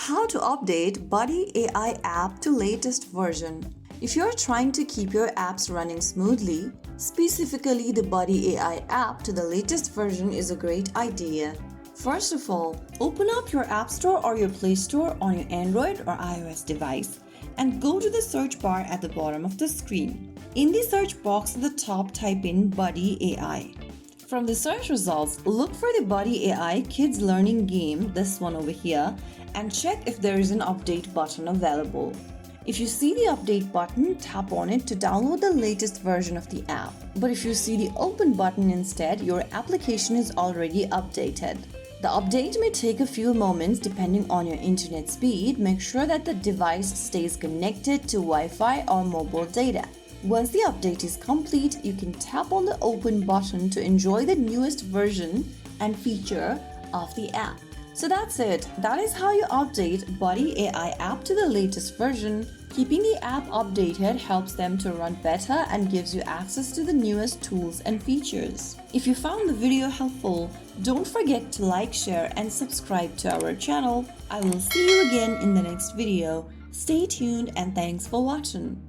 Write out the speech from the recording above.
How to update Buddy AI app to latest version. If you're trying to keep your apps running smoothly, specifically the Buddy AI app to the latest version is a great idea. First of all, open up your App Store or your Play Store on your Android or iOS device and go to the search bar at the bottom of the screen. In the search box at the top, type in Buddy AI. From the search results, look for the Buddy AI Kids Learning game, this one over here, and check if there is an update button available. If you see the update button, tap on it to download the latest version of the app. But if you see the open button instead, your application is already updated. The update may take a few moments depending on your internet speed. Make sure that the device stays connected to Wi-Fi or mobile data. Once the update is complete, you can tap on the open button to enjoy the newest version and feature of the app. So that's it. That is how you update Buddy AI app to the latest version. Keeping the app updated helps them to run better and gives you access to the newest tools and features. If you found the video helpful, don't forget to like, share and subscribe to our channel. I will see you again in the next video. Stay tuned and thanks for watching.